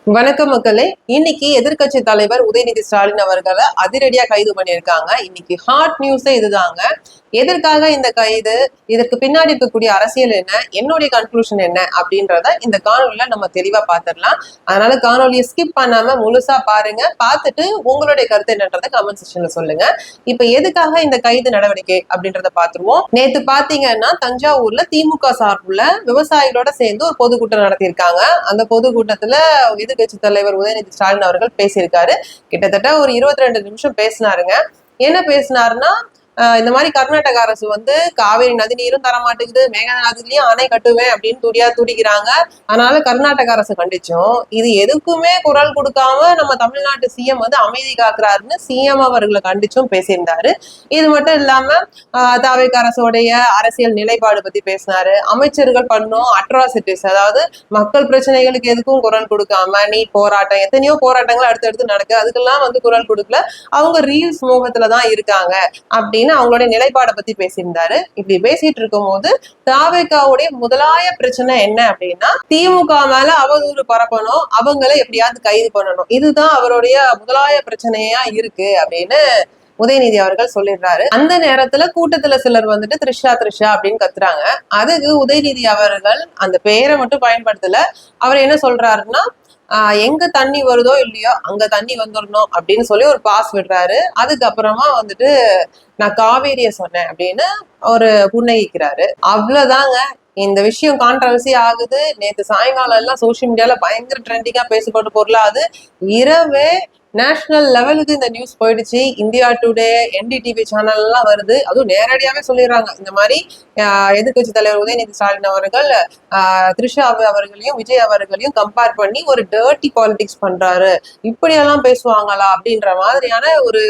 வணக்கம் மக்களே. இன்னைக்கு எதிர்க்கட்சி தலைவர் உதயநிதி ஸ்டாலின் அவர்களை அதிரடியா கைது பண்ணியிருக்காங்க. இன்னைக்கு ஹாட் நியூஸே இதுதாங்க. எதற்காக இந்த கைது, இதற்கு பின்னாடி இருக்கக்கூடிய அரசியல் என்ன, என்னுடைய கன்க்ளூஷன் என்ன அப்படின்றத இந்த காணொலியில நம்ம தெளிவா பாத்துடலாம். அதனால காணொலியை ஸ்கிப் பண்ணாம முழுசா பாருங்க. பார்த்துட்டு உங்களுடைய கருத்து என்னன்றத கமெண்ட் செக்ஷன்ல சொல்லுங்க. இப்ப எதுக்காக இந்த கைது நடவடிக்கை அப்படின்றத பாத்துருவோம். நேத்து பாத்தீங்கன்னா தஞ்சாவூர்ல திமுக சார்புல விவசாயிகளோட சேர்ந்து ஒரு பொதுக்கூட்டம் நடத்தியிருக்காங்க. அந்த பொதுக்கூட்டத்துல எதிர்கட்சி தலைவர் உதயநிதி ஸ்டாலின் அவர்கள் பேசியிருக்காரு. கிட்டத்தட்ட ஒரு 22 நிமிஷம் பேசினாருங்க. என்ன பேசினாருன்னா, இந்த மாதிரி கர்நாடக அரசு வந்து காவேரி நதி நீரும் தர மாட்டேங்குது, மேகதாதுலயும் அணை கட்டுவேன் அப்படின்னு துடிக்கிறாங்க. அதனால கர்நாடக அரசு கண்டிச்சோம். இது எதுக்குமே குரல் கொடுக்காம நம்ம தமிழ்நாட்டு சிஎம் வந்து அமைதி காக்குறாருன்னு சிஎம் அவர்களை கண்டிச்சும் பேசியிருந்தாரு. இது மட்டும் இல்லாம தாவேக அரசோடைய அரசியல் நிலைப்பாடு பத்தி பேசினாரு. அமைச்சர்கள் பண்ணும் அட்ராசிட்டிஸ், அதாவது மக்கள் பிரச்சனைகளுக்கு எதுக்கும் குரல் கொடுக்காம நீட் போராட்டம், எத்தனையோ போராட்டங்கள் அடுத்தடுத்து நடக்குது, அதுக்கெல்லாம் வந்து குரல் கொடுக்கல, அவங்க ரீல்ஸ் மோகத்துலதான் இருக்காங்க அப்படின்னு அவங்களுடைய நிலைப்பாடை பத்தி பேசியிருந்தாரு. இப்படி பேசிட்டு இருக்கும் போது தாவேகாவுடைய முதலாய பிரச்சனை என்ன அப்படின்னா, திமுக மேல அவதூறு பரப்பணும், அவங்களை எப்படியாவது கைது பண்ணணும், இதுதான் அவருடைய முதலாய பிரச்சனையா இருக்கு அப்படின்னு உதயநிதி அவர்கள் சொல்லிடுறாரு. அந்த நேரத்துல கூட்டத்துல சிலர் வந்துட்டு த்ரிஷா அப்படின்னு கத்துறாங்க. அதுக்கு உதயநிதி அவர்கள் அந்த பெயரை மட்டும் பயன்படுத்தல. அவர் என்ன சொல்றாருன்னா, எங்க தண்ணி வருதோ இல்லையோ அங்க தண்ணி வந்துடணும் அப்படின்னு சொல்லி ஒரு பாஸ் விடுறாரு. அதுக்கப்புறமா வந்துட்டு நான் காவேரிய சொன்னேன் அப்படின்னு ஒரு புன்னகிக்கிறாரு. அவ்வளவுதாங்க. இந்த விஷயம் கான்ட்ரவர்சி ஆகுது. நேத்து சாயங்காலம் எல்லாம் சோசியல் மீடியால பயங்கர ட்ரெண்டிங்கா பேசப்பட்ட பொருளா அது. இரவே நேஷனல் லெவலுக்கு இந்த நியூஸ் போயிடுச்சு. இந்தியா டுடே, என்டிடிவி சேனல் எல்லாம் வருது. அதுவும் நேரடியாவே சொல்லிடுறாங்க, இந்த மாதிரி எதிர்கட்சி தலைவர் உதயநிதி ஸ்டாலின் அவர்கள் த்ரிஷா அவர்களையும் விஜய் அவர்களையும் கம்பேர் பண்ணி ஒரு டர்ட்டி பாலிடிக்ஸ் பண்றாரு, இப்படியெல்லாம் பேசுவாங்களா அப்படின்ற மாதிரியான ஒரு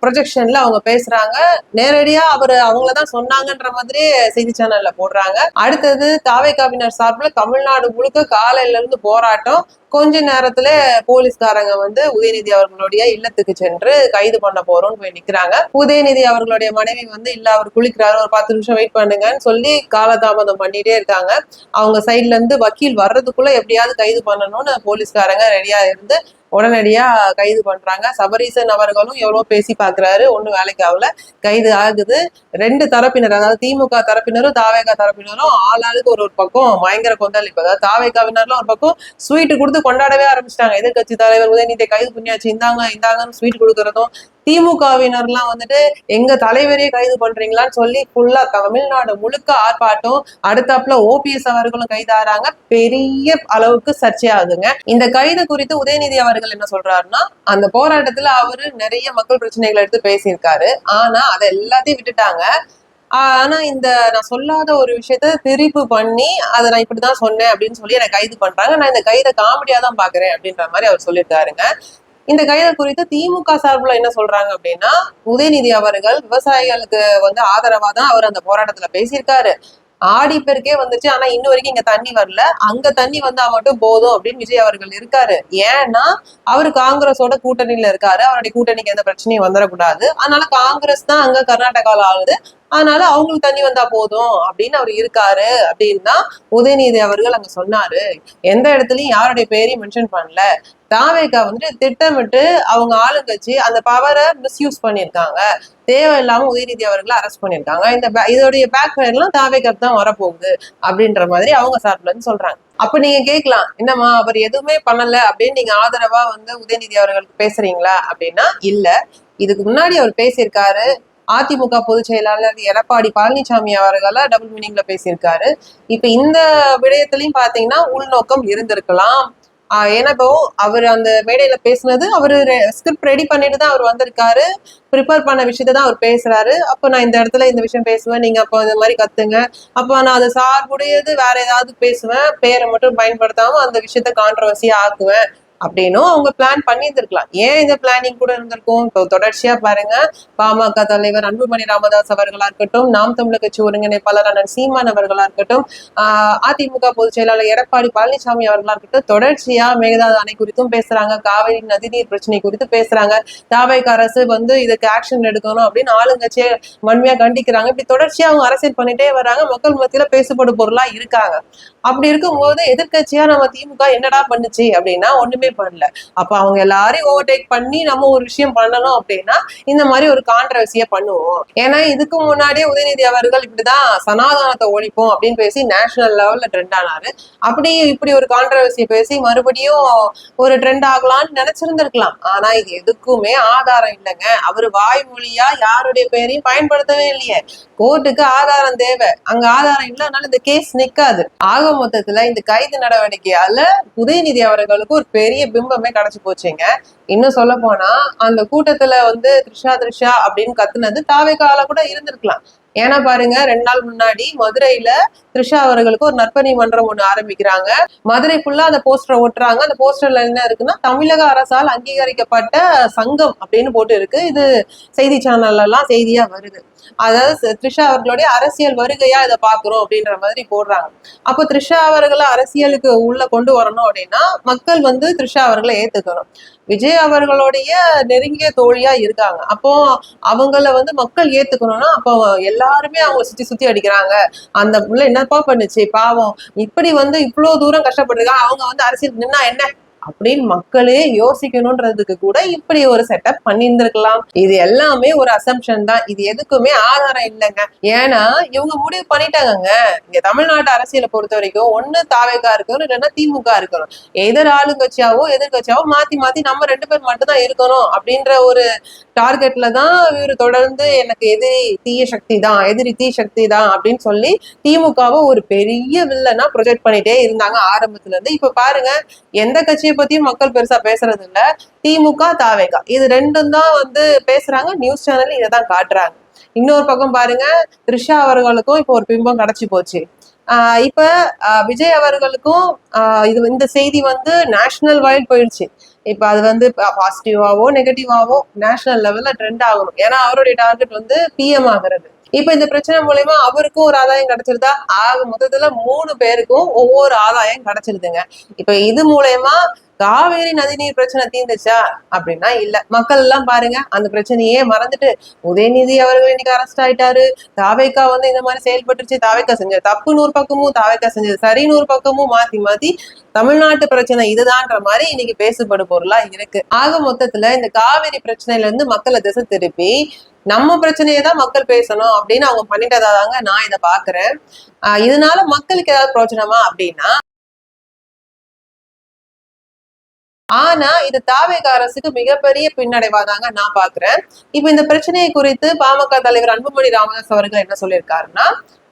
ப்ரொஜெக்ஷன்ல அவங்க பேசுறாங்க. நேரடியா அவங்களதான் சொன்னாங்கன்ற மாதிரி செய்தி சேனல்ல போடுறாங்க. அடுத்தது தாவேகாவினர் சார்பில் தமிழ்நாடு முழுக்க காலையில இருந்து போராட்டம். கொஞ்ச நேரத்துல போலீஸ்காரங்க வந்து உதயநிதி அவர்களுடைய இல்லத்துக்கு சென்று கைது பண்ண போறோம்னு போய் நிக்கிறாங்க. உதயநிதி அவர்களுடைய மனைவி வந்து இல்ல, அவர் குளிக்கிறாரு, ஒரு 10 நிமிஷம் வெயிட் பண்ணுங்கன்னு சொல்லி காலதாமதம் பண்ணிட்டே இருக்காங்க. அவங்க சைட்ல இருந்து வக்கீல் வர்றதுக்குள்ள எப்படியாவது கைது பண்ணணும்னு போலீஸ்காரங்க ரெடியா இருந்து உடனடியா கைது பண்றாங்க. சபரீசன் அவர்களும் எவ்வளவு பேசி பாக்குறாரு, ஒண்ணும் வேலைக்கு ஆகல, கைது ஆகுது. ரெண்டு தரப்பினர், அதாவது திமுக தரப்பினரும் தாவேகா தரப்பினரும் ஆளாளுக்கு ஒரு பக்கம் பயங்கர கொந்தளிப்பு. அதாவது தாவேகாவினர்லாம் ஒரு பக்கம் ஸ்வீட்டு கொடுத்து கொண்டாடவே ஆரம்பிச்சிட்டாங்க. எதிர்கட்சி தலைவர் உதயநிதியை கைது பண்ணியாச்சு, இந்தாங்கன்னு ஸ்வீட் கொடுக்கறதும். திமுகவினர்லாம் வந்துட்டு எங்க தலைவரையே கைது பண்றீங்களான்னு சொல்லி ஃபுல்லா தமிழ்நாடு முழுக்க ஆர்ப்பாட்டம். அடுத்தாப்புல ஓபிஎஸ் அவர்களும் கைதாறாங்க. பெரிய அளவுக்கு சர்ச்சையாகுதுங்க. இந்த கைது குறித்து உதயநிதி அவர்கள் என்ன சொல்றாருன்னா, அந்த போராட்டத்துல அவரு நிறைய மக்கள் பிரச்சனைகளை எடுத்து பேசியிருக்காரு. ஆனா அதை எல்லாத்தையும் விட்டுட்டாங்க. ஆனா இந்த நான் சொல்லாத ஒரு விஷயத்த திருப்பு பண்ணி அதை நான் இப்படிதான் சொன்னேன் அப்படின்னு சொல்லி என்னை கைது பண்றாங்க. நான் இந்த கைதை காமெடியா தான் பாக்குறேன் அப்படின்ற மாதிரி அவர் சொல்லியிருக்காருங்க. இந்த கைது குறித்து திமுக சார்புல என்ன சொல்றாங்க அப்படின்னா, உதயநிதி அவர்கள் விவசாயிகளுக்கு வந்து ஆதரவா தான் அவர் அந்த போராட்டத்துல பேசியிருக்காரு. ஆடி பெருக்கே வந்துச்சு, ஆனா இன்ன வரைக்கும் இங்க தண்ணி வரல, அங்க தண்ணி வந்தா மட்டும் போதும் அப்படின்னு விஜய் அவர்கள் இருக்காரு. ஏன்னா அவரு காங்கிரஸோட கூட்டணியில இருக்காரு. அவருடைய கூட்டணிக்கு எந்த பிரச்சனையும் வந்துடக்கூடாது, அதனால காங்கிரஸ் தான் அங்க கர்நாடகால ஆகுது, அதனால அவங்களுக்கு தண்ணி வந்தா போதும் அப்படின்னு அவர் இருக்காரு அப்படின்னு உதயநிதி அவர்கள் அங்க சொன்னாரு. எந்த இடத்துலயும் யாருடைய பேரையும் மென்ஷன் பண்ணல. தாவேகா வந்துட்டு திட்டமிட்டு அவங்க ஆளுங்கட்சி அந்த பவரை மிஸ்யூஸ் பண்ணியிருக்காங்க, தேவையில்லாம உதயநிதி அவர்களை அரெஸ்ட் பண்ணியிருக்காங்க. இதோடைய பேக் ஃபயர் எல்லாம் தாவேகா தான் வரப்போகுது அப்படின்ற மாதிரி அவங்க சார்பில் இருந்து சொல்றாங்க. அப்ப நீங்க கேட்கலாம், என்னம்மா அவர் எதுவுமே பண்ணல அப்படின்னு நீங்க ஆதரவா வந்து உதயநிதி அவர்களுக்கு பேசுறீங்களா அப்படின்னா, இல்ல, இதுக்கு முன்னாடி அவர் பேசியிருக்காரு. அதிமுக பொதுச் செயலாளர் எடப்பாடி பழனிசாமி அவர்கள டபுள் மீனிங்ல பேசியிருக்காரு. இப்ப இந்த விடயத்திலையும் பாத்தீங்கன்னா உள்நோக்கம் இருந்திருக்கலாம். ஏன்னா இப்போ அவர் அந்த மேடையில பேசுனது, அவரு ஸ்கிரிப்ட் ரெடி பண்ணிட்டு தான் அவர் வந்திருக்காரு, ப்ரிப்பேர் பண்ண விஷயத்த தான் அவர் பேசுறாரு. அப்போ நான் இந்த இடத்துல இந்த விஷயம் பேசுவேன், நீங்க அப்போ இந்த மாதிரி கத்துங்க, அப்போ நான் அது சார்புடையது வேற ஏதாவது பேசுவேன், பேரை மட்டும் பயன்படுத்தாம அந்த விஷயத்த கான்ட்ரவர்சியா ஆக்குவேன் அப்படின்னும் அவங்க பிளான் பண்ணியிருந்திருக்கலாம். ஏன் இந்த பிளானிங் கூட இருந்திருக்கும்? இப்போ தொடர்ச்சியா பாருங்க, பாமக தலைவர் அன்புமணி ராமதாஸ் அவர்களா இருக்கட்டும், நாம் தமிழர் கட்சி ஒருங்கிணைப்பாளர் அண்ணன் சீமான் அவர்களா இருக்கட்டும், அதிமுக பொதுச் செயலாளர் எடப்பாடி பழனிசாமி அவர்களா இருக்கட்டும், தொடர்ச்சியா மேகதாது அணை குறித்தும் பேசுறாங்க, காவிரி நதிநீர் பிரச்சனை குறித்து பேசுறாங்க, தாவேக அரசு இதுக்கு ஆக்ஷன் எடுக்கணும் அப்படின்னு ஆளுங்கட்சியை வன்மையா கண்டிக்கிறாங்க. இப்படி தொடர்ச்சியா அவங்க அரசியல் பண்ணிட்டே வராங்க, மக்கள் மத்தியில பேசுபடும் பொருளா இருக்காங்க. அப்படி இருக்கும்போது எதிர்கட்சியா நம்ம திமுக என்னடா பண்ணுச்சு அப்படின்னா ஒண்ணுமே பண்ணல. அப்ப அவங்க எல்லாரையும் ஓவர்டேக் பண்ணி நம்ம ஒரு விஷயம் பண்ணணும் அப்படின்னா இந்த மாதிரி ஒரு கான்ட்ரவர்சியா பண்ணுவோம். ஏன்னா இதுக்கு முன்னாடியே உதயநிதி அவர்கள் இப்படிதான் சனாதனத்தை ஒழிப்போம் அப்படின்னு பேசி நேஷனல் லெவல்ல ட்ரெண்ட் ஆனாரு. அப்படி இப்படி ஒரு கான்ட்ரவர்சியை பேசி மறுபடியும் ஒரு ட்ரெண்ட் ஆகலாம்னு நினைச்சிருந்திருக்கலாம். ஆனா இது எதுக்குமே ஆதாரம் இல்லைங்க. அவரு வாய்மொழியா யாருடைய பேரையும் பயன்படுத்தவே இல்லையே. கோர்ட்டுக்கு ஆதாரம் தேவை, அங்க ஆதாரம் இல்லைனால இந்த கேஸ் நிக்காது. ஆக மொத்தத்துல இந்த கைது நடவடிக்கையால உதயநிதி அவர்களுக்கு ஒரு பெரிய பிம்பமே கிடைச்சு போச்சுங்க. இன்னும் சொல்ல போனா அந்த கூட்டத்துல த்ரிஷா அப்படின்னு கத்துனது தாவேகால கூட இருந்திருக்கலாம். ஏன்னா பாருங்க, 2 நாள் முன்னாடி மதுரையில த்ரிஷா அவர்களுக்கு ஒரு நற்பணி மன்றம் ஒண்ணு ஆரம்பிக்கிறாங்க. மதுரை ஃபுல்லா அந்த போஸ்டரை ஒட்டுறாங்க. அந்த போஸ்டர்ல என்ன இருக்குன்னா, தமிழக அரசால் அங்கீகரிக்கப்பட்ட சங்கம் அப்படின்னு போட்டு இருக்கு. இது செய்தி சேனல்ல எல்லாம் செய்தியா வருது. அதாவது த்ரிஷா அவர்களுடைய அரசியல் வருகையா இதை பாக்குறோம் அப்படின்ற மாதிரி போடுறாங்க. அப்போ த்ரிஷா அவர்களை அரசியலுக்கு உள்ள கொண்டு வரணும் அப்படின்னா மக்கள் த்ரிஷா அவர்களை ஏத்துக்கணும். விஜய் அவர்களுடைய நெருங்கிய தோழியா இருக்காங்க. அப்போ அவங்கள மக்கள் ஏத்துக்கணும்னா அப்போ எல்லாருமே அவங்க சுத்தி சுத்தி அடிக்கிறாங்க. அந்த புள்ள என்னப்பா பண்ணுச்சு பாவம், இப்படி இவ்வளவு தூரம் கஷ்டப்பட்டிருக்காங்க, அவங்க அரசியல் நின்னா என்ன அப்படின்னு மக்களே யோசிக்கணும்ன்றதுக்கு கூட இப்படி ஒரு செட்டப் பண்ணியிருந்திருக்கலாம். இது எல்லாமே ஒரு அசம்ஷன் தான். இது எதுக்குமே ஆதாரம் இல்லைங்க. ஏன்னா இவங்க முடிவு பண்ணிட்டாங்க. இங்க தமிழ்நாட்டு அரசியலை பொறுத்த வரைக்கும் ஒண்ணு தாவேகா இருக்கணும், இல்லைன்னா திமுக இருக்கணும். எதிர் ஆளுங்கட்சியாவோ எதிர்கட்சியாவோ மாத்தி மாத்தி நம்ம 2 பேர் மட்டும்தான் இருக்கணும் அப்படின்ற ஒரு டார்கெட்ல தான் இவரு தொடர்ந்து எனக்கு எதிரி தீய சக்தி தான், எதிரி தீ சக்தி தான் அப்படின்னு சொல்லி திமுகவை ஒரு பெரிய வில்லனா ப்ரொஜெக்ட் பண்ணிட்டே இருந்தாங்க ஆரம்பத்துல இருந்து. இப்ப பாருங்க, எந்த கட்சியை பத்தியும் மக்கள் பெருசா பேசுறது இல்ல. திமுக தாவேகா இது ரெண்டும் தான் பேசுறாங்க. நியூஸ் சேனல் இதைதான் காட்டுறாங்க. இன்னொரு பக்கம் பாருங்க, த்ரிஷா அவர்களுக்கும் இப்போ ஒரு பிம்பம் கிடைச்சி போச்சு. இப்ப விஜய் அவர்களுக்கும் இந்த செய்தி நேஷனல் வைட் போயிடுச்சு. இப்ப அது பாசிட்டிவாவோ நெகட்டிவாவோ நேஷனல் லெவல்ல ட்ரெண்ட் ஆகணும். ஏன்னா அவருடைய டார்கெட் பிஎம் ஆகிறது. இப்ப இந்த பிரச்சனை மூலயமா அவருக்கும் ஒரு ஆதாயம் கிடைச்சிருதா? ஆக மொத்தத்துல 3 பேருக்கும் ஒவ்வொரு ஆதாயம் கிடைச்சிருதுங்க. இப்ப இது மூலயமா காவேரி நதிநீர் பிரச்சனை தீர்ந்துச்சா அப்படின்னா இல்ல. மக்கள் எல்லாம் பாருங்க அந்த பிரச்சனையே மறந்துட்டு உதயநிதி அவர்கள் இன்னைக்கு அரெஸ்ட் ஆயிட்டாரு, தாவேகா இந்த மாதிரி செயல்பட்டுருச்சு, தாவேகா செஞ்ச தப்பு 100 பக்கமும் தாவேகா செஞ்சது சரி 100 பக்கமும் மாத்தி மாத்தி தமிழ்நாட்டு பிரச்சனை இதுதான்ற மாதிரி இன்னைக்கு பேசுபடும் பொருளா இருக்கு. ஆக மொத்தத்துல இந்த காவேரி பிரச்சனையில இருந்து மக்களை திசை திருப்பி நம்ம பிரச்சனையை தான் மக்கள் பேசணும் அப்படின்னு அவங்க பண்ணிட்டதாதாங்க நான் இதை பாக்குறேன். இதனால மக்களுக்கு ஏதாவது பிரயோஜனமா அப்படின்னா, ஆனா இது தாவேக அரசுக்கு மிகப்பெரிய பின்னடைவாதாங்க நான் பாக்குறேன். இப்ப இந்த பிரச்சனையை குறித்து பாமக தலைவர் அன்புமணி ராமதாஸ் அவர்கள் என்ன சொல்லியிருக்காருன்னா,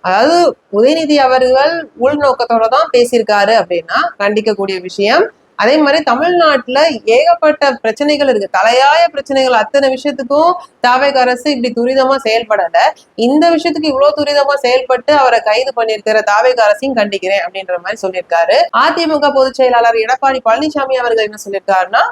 அதாவது உதயநிதி அவர்கள் உள்நோக்கத்தோட தான் பேசியிருக்காரு அப்படின்னா கண்டிக்கக்கூடிய விஷயம். அதே மாதிரி தமிழ்நாட்டுல ஏகப்பட்ட பிரச்சனைகள் இருக்கு, தலையாய பிரச்சனைகள். அத்தனை விஷயத்துக்கும் தாவேக அரசு இப்படி துரிதமா செயல்படல. இந்த விஷயத்துக்கு இவ்வளவு துரிதமா செயல்பட்டு அவரை கைது பண்ணியிருக்கிற தாவேக அரசையும் கண்டிக்கிறேன் அப்படின்ற மாதிரி சொல்லியிருக்காரு. அதிமுக பொதுச் செயலாளர் எடப்பாடி பழனிசாமி அவர்கள் என்ன சொல்லியிருக்காருன்னா,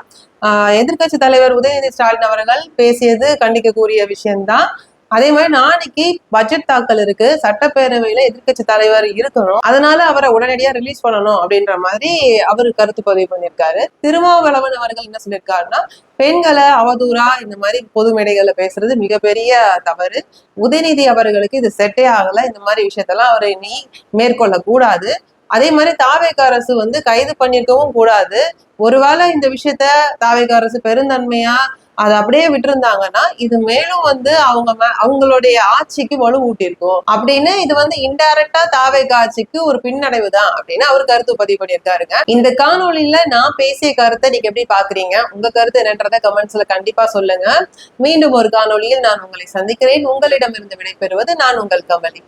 எதிர்கட்சி தலைவர் உதயநிதி ஸ்டாலின் அவர்கள் பேசியது கண்டிக்கக்கூடிய விஷயம்தான். அதே மாதிரி நாளைக்கு பட்ஜெட் தாக்கல் இருக்கு, சட்டப்பேரவையில எதிர்கட்சி தலைவர் இருக்கணும், அதனால அவரை உடனடியா ரிலீஸ் பண்ணணும் அப்படின்ற மாதிரி அவரு கருத்து பதிவு பண்ணியிருக்காரு. திருமாவளவன் அவர்கள் என்ன சொல்லியிருக்காருன்னா, பெண்களை அவதூறா இந்த மாதிரி பொது மேடைகள்ல பேசுறது மிகப்பெரிய தவறு, உதயநிதி அவர்களுக்கு இது செட்டே ஆகல, இந்த மாதிரி விஷயத்தெல்லாம் அவரை நீ மேற்கொள்ள கூடாது. அதே மாதிரி தாவேக அரசு கைது பண்ணிருக்கவும் கூடாது. ஒருவேளை இந்த விஷயத்த தாவேக அரசு பெருந்தன்மையா அதை அப்படியே விட்டுருந்தாங்கன்னா இது மேலும் அவங்களுடைய ஆட்சிக்கு வலு ஊட்டியிருக்கும் அப்படின்னு இது இன்டைரக்டா தாவேக ஆட்சிக்கு ஒரு பின்னடைவு தான் அப்படின்னு அவர் கருத்து பதிவு பண்ணியிருக்காருங்க. இந்த காணொலியில நான் பேசிய கருத்தை நீங்க எப்படி பாக்குறீங்க, உங்க கருத்து என்னன்றதை கமெண்ட்ஸ்ல கண்டிப்பா சொல்லுங்க. மீண்டும் ஒரு காணொலியில் நான் உங்களை சந்திக்கிறேன். உங்களிடமிருந்து விடைபெறுவது நான் உங்கள் கமலி.